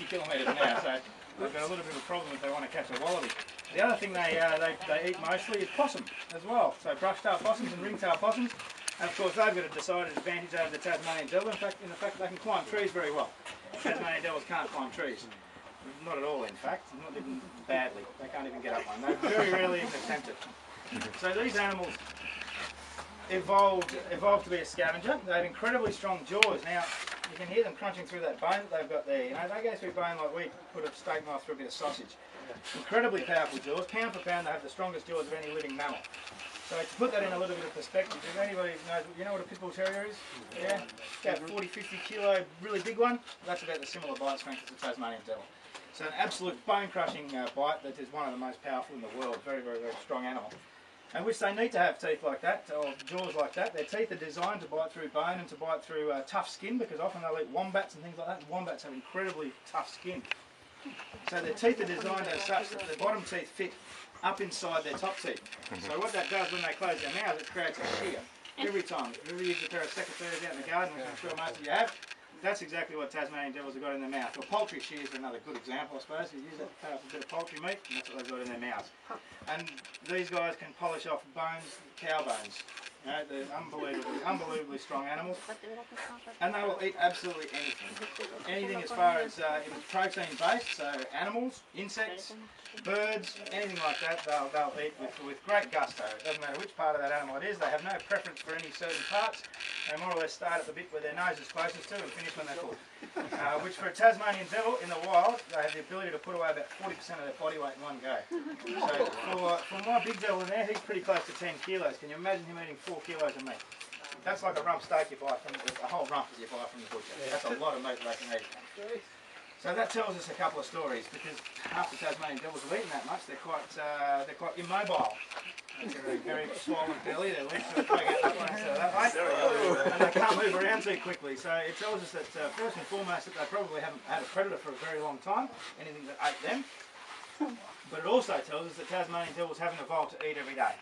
kilometres now, so they've got a little bit of a problem if they want to catch a wallaby. The other thing they eat mostly is possum as well, so brush-tailed possums and ring-tailed possums. And of course they've got a decided advantage over the Tasmanian devil, in the fact they can climb trees very well. Tasmanian devils can't climb trees. Not at all, in fact, not even badly. They can't even get up one. They very rarely even attempt it. So these animals evolved to be a scavenger. They have incredibly strong jaws. Now, you can hear them crunching through that bone that they've got there. You know, they go through bone like we put a steak knife through a bit of sausage. Incredibly powerful jaws. Pound for pound, they have the strongest jaws of any living mammal. So to put that in a little bit of perspective, if anybody knows, you know what a pit bull terrier is? Yeah? About 40, 50 kilo, really big one. That's about the similar bite strength as the Tasmanian devil. So an absolute bone-crushing bite that is one of the most powerful in the world. Very, very, very strong animal. And which they need to have teeth like that, or jaws like that. Their teeth are designed to bite through bone and to bite through tough skin, because often they'll eat wombats and things like that. Wombats have incredibly tough skin. So their teeth are designed as such that the bottom teeth fit up inside their top teeth. So what that does when they close their mouth, it creates a shear. Every time. If you ever use a pair of secateurs out in the garden, which I'm sure most of you have, that's exactly what Tasmanian devils have got in their mouth. Well, poultry shears are another good example, I suppose. You use that to cut up a bit of poultry meat, and that's what they've got in their mouths. And these guys can polish off bones, cow bones. You know, they're unbelievably strong animals. And they will eat absolutely anything. Anything as far as if it's protein based, so animals, insects, birds, anything like that, they'll eat with great gusto. It doesn't matter which part of that animal it is. They have no preference for any certain parts. They more or less start at the bit where their nose is closest to and finish when they're full. Which for a Tasmanian devil in the wild, they have the ability to put away about 40% of their body weight in one go. So for my big devil in there, he's pretty close to 10 kilos. Can you imagine him eating 4 kilos of meat? That's like a rump steak you buy from a whole rump that you buy from the butcher. That's a lot of meat they can eat. So that tells us a couple of stories, because half the Tasmanian devils have eaten that much. They're quite immobile. They've got a very swollen belly. Their legs sort of drag out that way instead of that way, and they can't move around too quickly. So it tells us that first and foremost that they probably haven't had a predator for a very long time, anything that ate them. But it also tells us that Tasmanian devils haven't evolved to eat every day.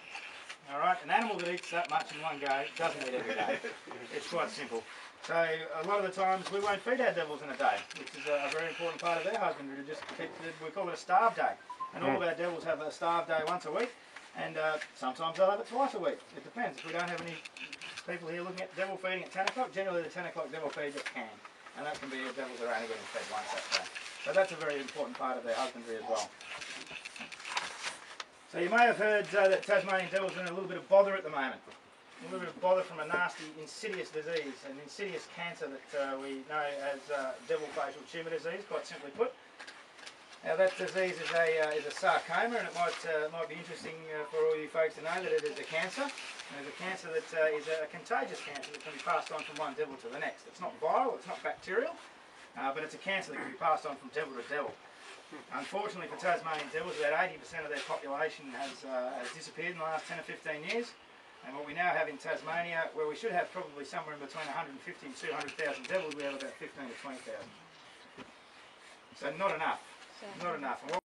All right, an animal that eats that much in one go doesn't eat every day. It's quite simple. So a lot of the times we won't feed our devils in a day, which is a very important part of their husbandry, to just keep, we call it a starve day. And all of our devils have a starve day once a week, and sometimes they'll have it twice a week. It depends. If we don't have any people here looking at devil feeding at 10 o'clock, generally the 10 o'clock devil feed just can. And that can be if devils are only getting fed once that day. So that's a very important part of their husbandry as well. So you may have heard that Tasmanian devils are in a little bit of bother at the moment. A little bit of bother from a nasty, insidious disease, an insidious cancer that we know as devil facial tumour disease, quite simply put. Now that disease is a sarcoma, and it might be interesting for all you folks to know that it is a cancer. And it's a cancer that is a contagious cancer that can be passed on from one devil to the next. It's not viral, it's not bacterial, but it's a cancer that can be passed on from devil to devil. Unfortunately for Tasmanian devils, about 80% of their population has disappeared in the last 10 or 15 years. And what we now have in Tasmania, where we should have probably somewhere in between 150 and 200,000 devils, we have about 15 to 20,000. So not enough. Not enough.